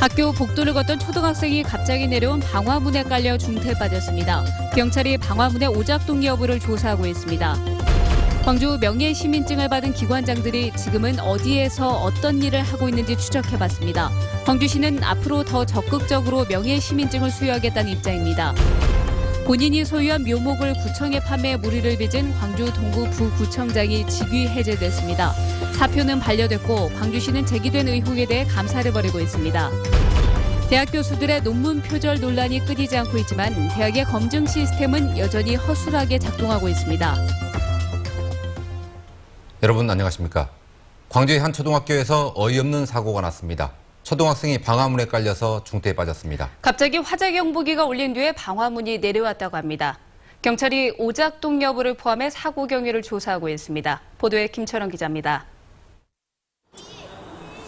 학교 복도를 걷던 초등학생이 갑자기 내려온 방화문에 깔려 중태에 빠졌습니다. 경찰이 방화문의 오작동 여부를 조사하고 있습니다. 광주 명예시민증을 받은 기관장들이 지금은 어디에서 어떤 일을 하고 있는지 추적해봤습니다. 광주시는 앞으로 더 적극적으로 명예시민증을 수여하겠다는 입장입니다. 본인이 소유한 묘목을 구청에 판매해 물의를 빚은 광주 동구 부구청장이 직위 해제됐습니다. 사표는 반려됐고 광주시는 제기된 의혹에 대해 감사를 벌이고 있습니다. 대학 교수들의 논문 표절 논란이 끊이지 않고 있지만 대학의 검증 시스템은 여전히 허술하게 작동하고 있습니다. 여러분 안녕하십니까? 광주의 한 초등학교에서 어이없는 사고가 났습니다. 초등학생이 방화문에 깔려서 중태에 빠졌습니다. 갑자기 화재 경보기가 울린 뒤에 방화문이 내려왔다고 합니다. 경찰이 오작동 여부를 포함해 사고 경위를 조사하고 있습니다. 보도에 김철원 기자입니다.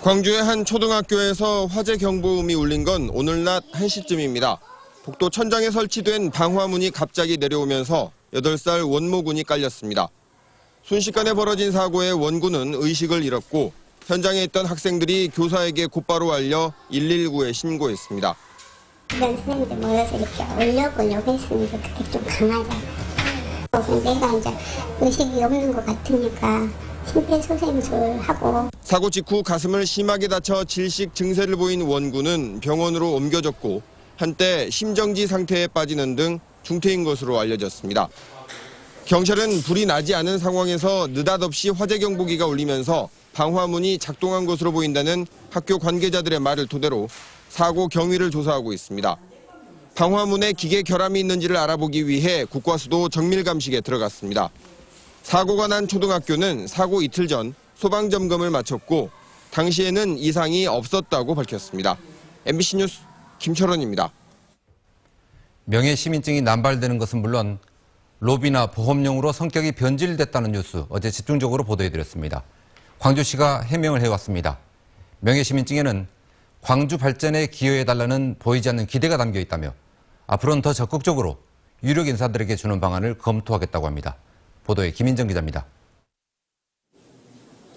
광주의 한 초등학교에서 화재 경보음이 울린 건 오늘 낮 1시쯤입니다. 복도 천장에 설치된 방화문이 갑자기 내려오면서 8살 원모군이 깔렸습니다. 순식간에 벌어진 사고에 원군은 의식을 잃었고 현장에 있던 학생들이 교사에게 곧바로 알려 119에 신고했습니다. 주변 선생님들 모여서 이렇게 올려보려고 했으니까 그게 좀 강하잖아요. 내가 이제 의식이 없는 것 같으니까 심폐소생술하고. 사고 직후 가슴을 심하게 다쳐 질식 증세를 보인 원군은 병원으로 옮겨졌고 한때 심정지 상태에 빠지는 등 중태인 것으로 알려졌습니다. 경찰은 불이 나지 않은 상황에서 느닷없이 화재 경보기가 울리면서 방화문이 작동한 것으로 보인다는 학교 관계자들의 말을 토대로 사고 경위를 조사하고 있습니다. 방화문에 기계 결함이 있는지를 알아보기 위해 국과수도 정밀 감식에 들어갔습니다. 사고가 난 초등학교는 사고 이틀 전 소방 점검을 마쳤고 당시에는 이상이 없었다고 밝혔습니다. MBC 뉴스 김철원입니다. 명예시민증이 남발되는 것은 물론 로비나 보험용으로 성격이 변질됐다는 뉴스 어제 집중적으로 보도해드렸습니다. 광주시가 해명을 해왔습니다. 명예시민증에는 광주 발전에 기여해달라는 보이지 않는 기대가 담겨 있다며 앞으로는 더 적극적으로 유력 인사들에게 주는 방안을 검토하겠다고 합니다. 보도에 김인정 기자입니다.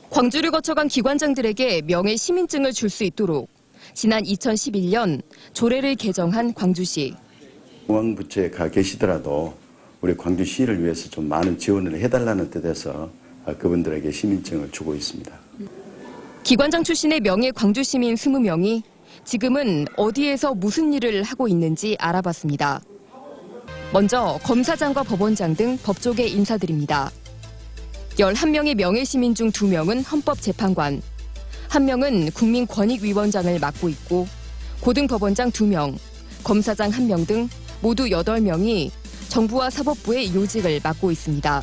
광주를 거쳐간 기관장들에게 명예시민증을 줄 수 있도록 지난 2011년 조례를 개정한 광주시. 공항부처에 가 계시더라도 우리 광주시를 위해서 좀 많은 지원을 해달라는 뜻에서 그분들에게 시민증을 주고 있습니다. 기관장 출신의 명예 광주 시민 20명이 지금은 어디에서 무슨 일을 하고 있는지 알아봤습니다. 먼저 검사장과 법원장 등 법조계 인사들입니다. 11명의 명예 시민 중 2명은 헌법재판관, 1명은 국민권익위원장을 맡고 있고 고등법원장 2명, 검사장 1명 등 모두 8명이 정부와 사법부의 요직을 맡고 있습니다.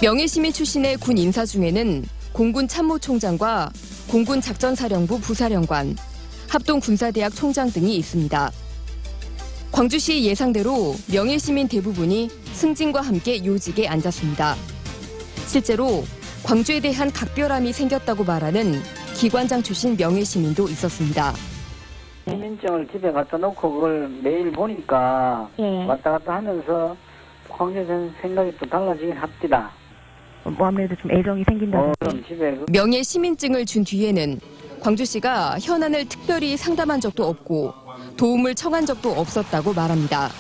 명예시민 출신의 군 인사 중에는 공군 참모총장과 공군 작전사령부 부사령관, 합동군사대학 총장 등이 있습니다. 광주시 예상대로 명예시민 대부분이 승진과 함께 요직에 앉았습니다. 실제로 광주에 대한 각별함이 생겼다고 말하는 기관장 출신 명예시민도 있었습니다. 시민증을 집에 갖다 놓고 그걸 매일 보니까 왔다 갔다 하면서 광주에 대한 생각이 또 달라지긴 합니다. 뭐 아무래도 좀 애정이 생긴다는 명예 시민증을 준 뒤에는 광주시가 현안을 특별히 상담한 적도 없고 도움을 청한 적도 없었다고 말합니다.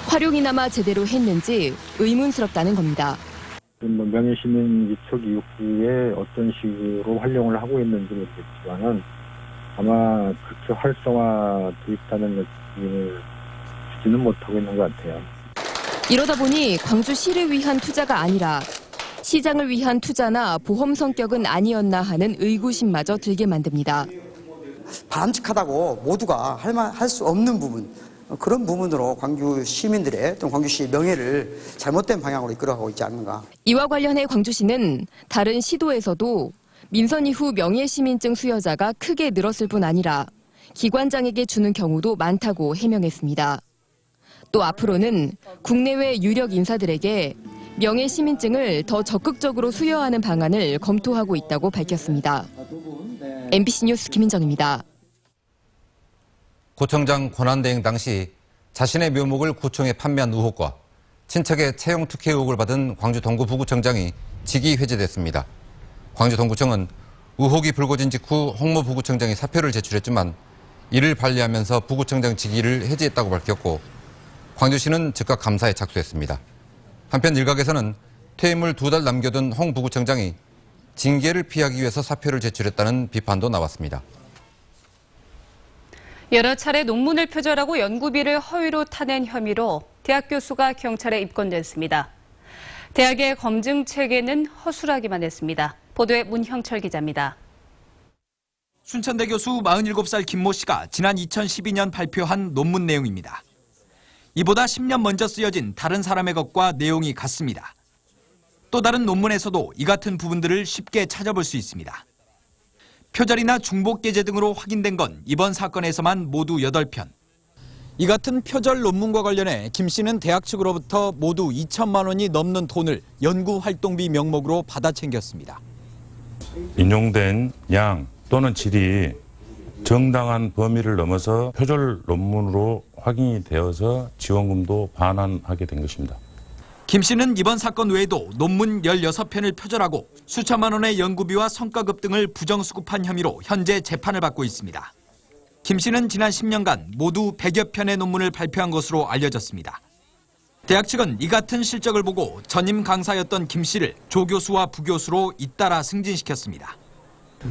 활용이나마 제대로 했는지 의문스럽다는 겁니다. 명예 시민 위촉 이후에 어떤 식으로 활용을 하고 있는지 모르겠지만은 아마 그렇게 활성화 돼 있다는 느낌을 주지는 못하고 있는 것 같아요. 이러다 보니 광주시를 위한 투자가 아니라 시장을 위한 투자나 보험 성격은 아니었나 하는 의구심마저 들게 만듭니다. 바람직하다고 모두가 할 수 없는 부분, 그런 부분으로 광주 시민들의 또는 광주시의 명예를 잘못된 방향으로 이끌어가고 있지 않는가. 이와 관련해 광주시는 다른 시도에서도 민선 이후 명예시민증 수여자가 크게 늘었을 뿐 아니라 기관장에게 주는 경우도 많다고 해명했습니다. 또 앞으로는 국내외 유력 인사들에게 명예시민증을 더 적극적으로 수여하는 방안을 검토하고 있다고 밝혔습니다. MBC 뉴스 김인정입니다. 구청장 권한대행 당시 자신의 묘목을 구청에 판매한 의혹과 친척의 채용 특혜 의혹을 받은 광주 동구 부구청장이 직위 해제됐습니다. 광주 동구청은 의혹이 불거진 직후 홍모 부구청장이 사표를 제출했지만 이를 반대하면서 부구청장 직위를 해지했다고 밝혔고 광주시는 즉각 감사에 착수했습니다. 한편 일각에서는 퇴임을 2달 남겨둔 홍 부구청장이 징계를 피하기 위해서 사표를 제출했다는 비판도 나왔습니다. 여러 차례 논문을 표절하고 연구비를 허위로 타낸 혐의로 대학 교수가 경찰에 입건됐습니다. 대학의 검증 체계는 허술하기만 했습니다. 보도에 문형철 기자입니다. 순천대 교수 47살 김모 씨가 지난 2012년 발표한 논문 내용입니다. 이보다 10년 먼저 쓰여진 다른 사람의 것과 내용이 같습니다. 또 다른 논문에서도 이 같은 부분들을 쉽게 찾아볼 수 있습니다. 표절이나 중복 게재 등으로 확인된 건 이번 사건에서만 모두 8편. 이 같은 표절 논문과 관련해 김 씨는 대학 측으로부터 모두 2천만 원이 넘는 돈을 연구활동비 명목으로 받아 챙겼습니다. 인용된 양 또는 질이 정당한 범위를 넘어서 표절 논문으로 확인이 되어서 지원금도 반환하게 된 것입니다. 김 씨는 이번 사건 외에도 논문 16편을 표절하고 수천만 원의 연구비와 성과급 등을 부정수급한 혐의로 현재 재판을 받고 있습니다. 김 씨는 지난 10년간 모두 100여 편의 논문을 발표한 것으로 알려졌습니다. 대학 측은 이 같은 실적을 보고 전임 강사였던 김 씨를 조교수와 부교수로 잇따라 승진시켰습니다.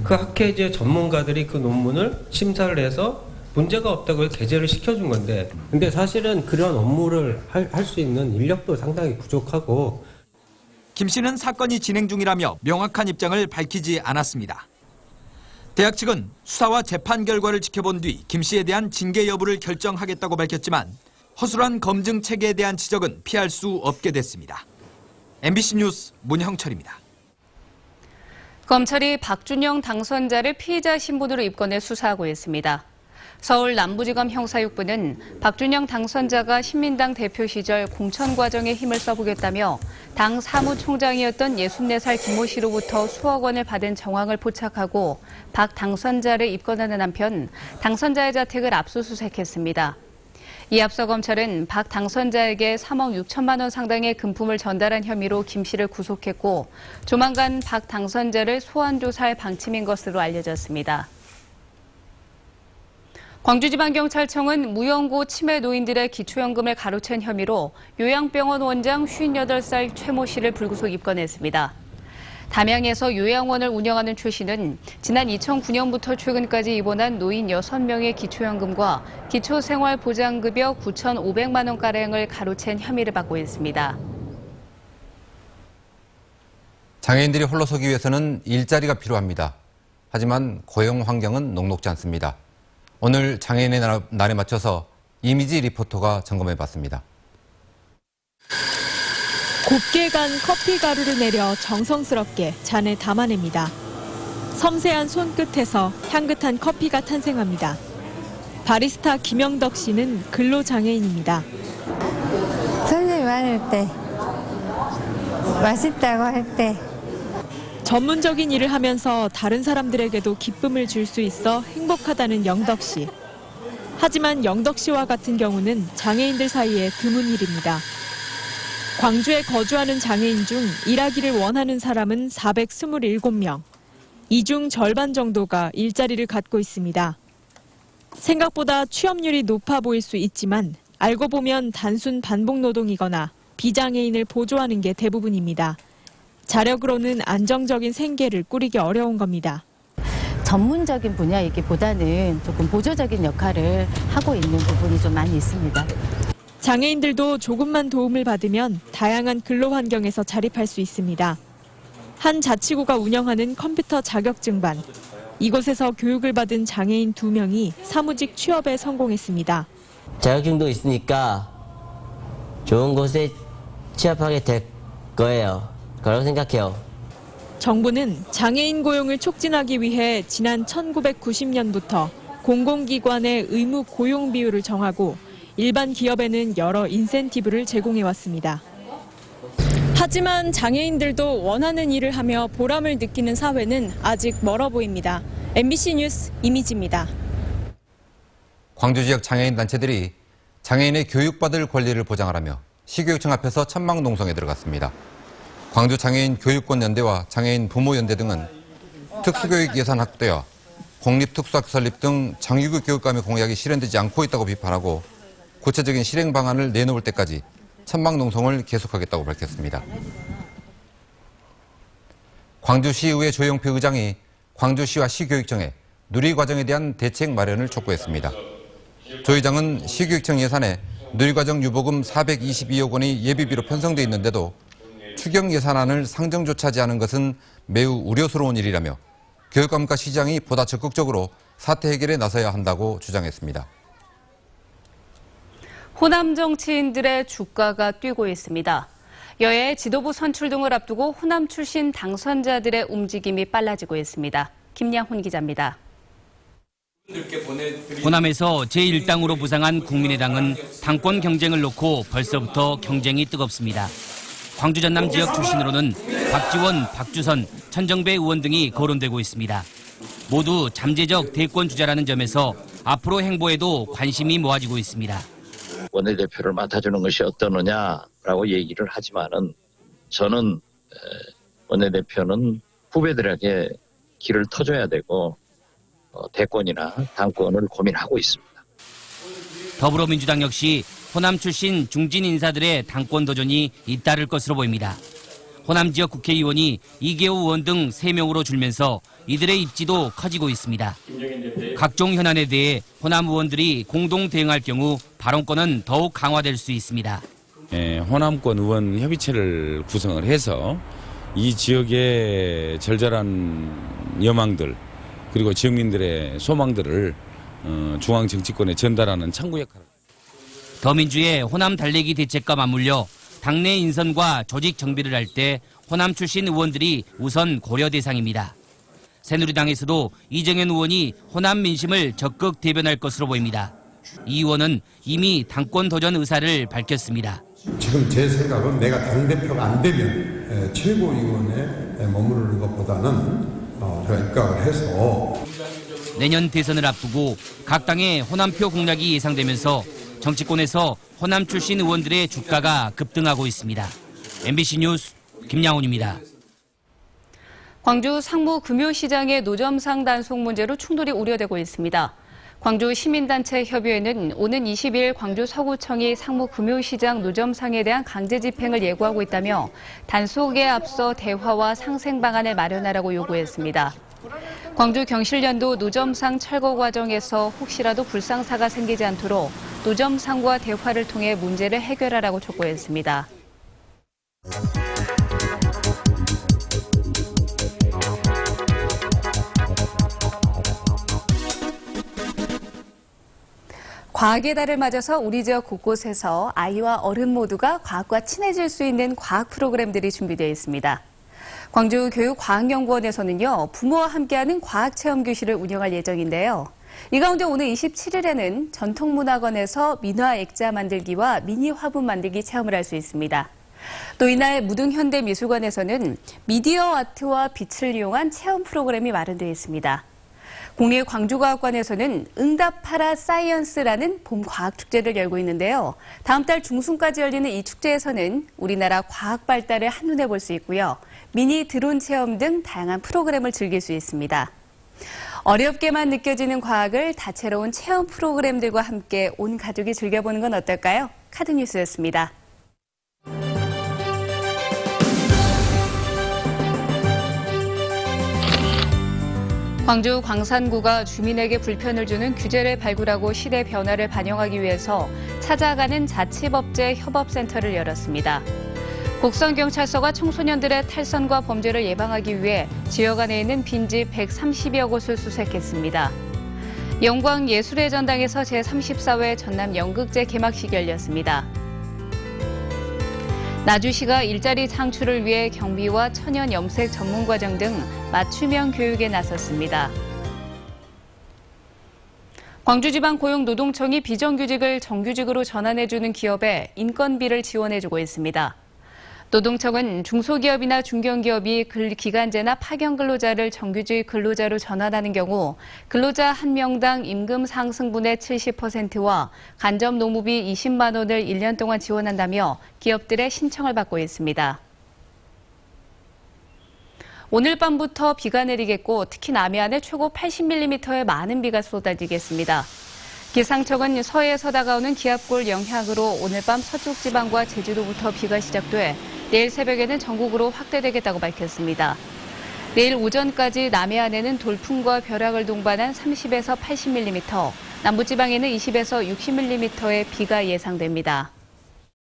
그 학회제 전문가들이 그 논문을 심사를 해서 문제가 없다고 게재를 시켜준 건데, 근데 사실은 그런 업무를 할 수 있는 인력도 상당히 부족하고. 김 씨는 사건이 진행 중이라며 명확한 입장을 밝히지 않았습니다. 대학 측은 수사와 재판 결과를 지켜본 뒤 김 씨에 대한 징계 여부를 결정하겠다고 밝혔지만 허술한 검증 체계에 대한 지적은 피할 수 없게 됐습니다. MBC 뉴스 문형철입니다. 검찰이 박준영 당선자를 피의자 신분으로 입건해 수사하고 있습니다. 서울 남부지검 형사6부는 박준영 당선자가 신민당 대표 시절 공천 과정에 힘을 써보겠다며 당 사무총장이었던 64살 김모 씨로부터 수억 원을 받은 정황을 포착하고 박 당선자를 입건하는 한편 당선자의 자택을 압수수색했습니다. 이 앞서 검찰은 박 당선자에게 3억 6천만 원 상당의 금품을 전달한 혐의로 김 씨를 구속했고 조만간 박 당선자를 소환 조사할 방침인 것으로 알려졌습니다. 광주지방경찰청은 무연고 치매 노인들의 기초연금을 가로챈 혐의로 요양병원 원장 58살 최모 씨를 불구속 입건했습니다. 담양에서 요양원을 운영하는 최 씨는 지난 2009년부터 최근까지 입원한 노인 6명의 기초연금과 기초생활보장급여 9,500만 원가량을 가로챈 혐의를 받고 있습니다. 장애인들이 홀로 서기 위해서는 일자리가 필요합니다. 하지만 고용 환경은 녹록지 않습니다. 오늘 장애인의 날에 맞춰서 이미지 리포터가 점검해봤습니다. 곱게 간 커피 가루를 내려 정성스럽게 잔에 담아냅니다. 섬세한 손끝에서 향긋한 커피가 탄생합니다. 바리스타 김영덕 씨는 근로장애인입니다. 손님이 많을 때, 맛있다고 할 때. 전문적인 일을 하면서 다른 사람들에게도 기쁨을 줄 수 있어 행복하다는 영덕 씨. 하지만 영덕 씨와 같은 경우는 장애인들 사이에 드문 일입니다. 광주에 거주하는 장애인 중 일하기를 원하는 사람은 427명. 이 중 절반 정도가 일자리를 갖고 있습니다. 생각보다 취업률이 높아 보일 수 있지만 알고 보면 단순 반복 노동이거나 비장애인을 보조하는 게 대부분입니다. 자력으로는 안정적인 생계를 꾸리기 어려운 겁니다. 전문적인 분야이기보다는 조금 보조적인 역할을 하고 있는 부분이 좀 많이 있습니다. 장애인들도 조금만 도움을 받으면 다양한 근로 환경에서 자립할 수 있습니다. 한 자치구가 운영하는 컴퓨터 자격증반. 이곳에서 교육을 받은 장애인 2명이 사무직 취업에 성공했습니다. 자격증도 있으니까 좋은 곳에 취업하게 될 거라고 생각해요. 정부는 장애인 고용을 촉진하기 위해 지난 1990년부터 공공기관의 의무 고용 비율을 정하고 일반 기업에는 여러 인센티브를 제공해왔습니다. 하지만 장애인들도 원하는 일을 하며 보람을 느끼는 사회는 아직 멀어 보입니다. MBC 뉴스 이미지입니다. 광주 지역 장애인 단체들이 장애인의 교육받을 권리를 보장하라며 시교육청 앞에서 천막농성에 들어갔습니다. 광주 장애인 교육권연대와 장애인 부모연대 등은 특수교육 예산 확대와 공립특수학교 설립 등 정규직 교육감의 공약이 실현되지 않고 있다고 비판하고 구체적인 실행 방안을 내놓을 때까지 천막농성을 계속하겠다고 밝혔습니다. 광주시의회 조영표 의장이 광주시와 시교육청에 누리과정에 대한 대책 마련을 촉구했습니다. 조 의장은 시교육청 예산에 누리과정 유보금 422억 원이 예비비로 편성돼 있는데도 추경 예산안을 상정조차 하지 않은 것은 매우 우려스러운 일이라며 교육감과 시장이 보다 적극적으로 사태 해결에 나서야 한다고 주장했습니다. 호남 정치인들의 주가가 뛰고 있습니다. 여야의 지도부 선출 등을 앞두고 호남 출신 당선자들의 움직임이 빨라지고 있습니다. 김양훈 기자입니다. 호남에서 제1당으로 부상한 국민의당은 당권 경쟁을 놓고 벌써부터 경쟁이 뜨겁습니다. 광주 전남 지역 출신으로는 박지원, 박주선, 천정배 의원 등이 거론되고 있습니다. 모두 잠재적 대권 주자라는 점에서 앞으로 행보에도 관심이 모아지고 있습니다. 원내대표를 맡아주는 것이 어떠느냐라고 얘기를 하지만은 저는 원내대표는 후배들에게 길을 터줘야 되고 대권이나 당권을 고민하고 있습니다. 더불어민주당 역시 호남 출신 중진 인사들의 당권 도전이 잇따를 것으로 보입니다. 호남 지역 국회의원이 이계호 의원 등 3명으로 줄면서 이들의 입지도 커지고 있습니다. 각종 현안에 대해 호남 의원들이 공동 대응할 경우 발언권은 더욱 강화될 수 있습니다. 호남권 의원 협의체를 구성을 해서 이 지역의 절절한 여망들 그리고 지역민들의 소망들을 중앙 정치권에 전달하는 창구 역할을. 더민주의 호남 달래기 대책과 맞물려 당내 인선과 조직 정비를 할 때 호남 출신 의원들이 우선 고려 대상입니다. 새누리당에서도 이정현 의원이 호남 민심을 적극 대변할 것으로 보입니다. 이 의원은 이미 당권 도전 의사를 밝혔습니다. 지금 제 생각은 내가 당대표가 안 되면 최고위원에 머무르는 것보다는 제가 입각을 해서 내년 대선을 앞두고 각 당의 호남표 공략이 예상되면서 정치권에서 호남 출신 의원들의 주가가 급등하고 있습니다. MBC 뉴스 김양훈입니다. 광주 상무금요시장의 노점상 단속 문제로 충돌이 우려되고 있습니다. 광주 시민단체 협의회는 오는 20일 광주 서구청이 상무금요시장 노점상에 대한 강제 집행을 예고하고 있다며 단속에 앞서 대화와 상생 방안을 마련하라고 요구했습니다. 광주 경실련도 노점상 철거 과정에서 혹시라도 불상사가 생기지 않도록 노점상과 대화를 통해 문제를 해결하라고 촉구했습니다. 과학의 달을 맞아서 우리 지역 곳곳에서 아이와 어른 모두가 과학과 친해질 수 있는 과학 프로그램들이 준비되어 있습니다. 광주 교육과학연구원에서는요, 부모와 함께하는 과학체험교실을 운영할 예정인데요. 이 가운데 오늘 27일에는 전통문학원에서 민화 액자 만들기와 미니 화분 만들기 체험을 할 수 있습니다. 또 이날 무등현대미술관에서는 미디어 아트와 빛을 이용한 체험 프로그램이 마련되어 있습니다. 국립광주과학관에서는 응답하라 사이언스라는 봄 과학축제를 열고 있는데요. 다음 달 중순까지 열리는 이 축제에서는 우리나라 과학 발달을 한눈에 볼 수 있고요. 미니 드론 체험 등 다양한 프로그램을 즐길 수 있습니다. 어렵게만 느껴지는 과학을 다채로운 체험 프로그램들과 함께 온 가족이 즐겨보는 건 어떨까요? 카드뉴스였습니다. 광주 광산구가 주민에게 불편을 주는 규제를 발굴하고 시대 변화를 반영하기 위해서 찾아가는 자치법제 협업센터를 열었습니다. 곡성경찰서가 청소년들의 탈선과 범죄를 예방하기 위해 지역 안에 있는 빈집 130여 곳을 수색했습니다. 영광예술의 전당에서 제34회 전남 연극제 개막식이 열렸습니다. 나주시가 일자리 창출을 위해 경비와 천연 염색 전문과정 등 맞춤형 교육에 나섰습니다. 광주지방고용노동청이 비정규직을 정규직으로 전환해주는 기업에 인건비를 지원해주고 있습니다. 노동청은 중소기업이나 중견기업이 기간제나 파견 근로자를 정규직 근로자로 전환하는 경우 근로자 1명당 임금 상승분의 70%와 간접 노무비 20만 원을 1년 동안 지원한다며 기업들의 신청을 받고 있습니다. 오늘 밤부터 비가 내리겠고 특히 남해안에 최고 80mm의 많은 비가 쏟아지겠습니다. 기상청은 서해에서 다가오는 기압골 영향으로 오늘 밤 서쪽 지방과 제주도부터 비가 시작돼 내일 새벽에는 전국으로 확대되겠다고 밝혔습니다. 내일 오전까지 남해안에는 돌풍과 벼락을 동반한 30에서 80mm, 남부지방에는 20에서 60mm의 비가 예상됩니다.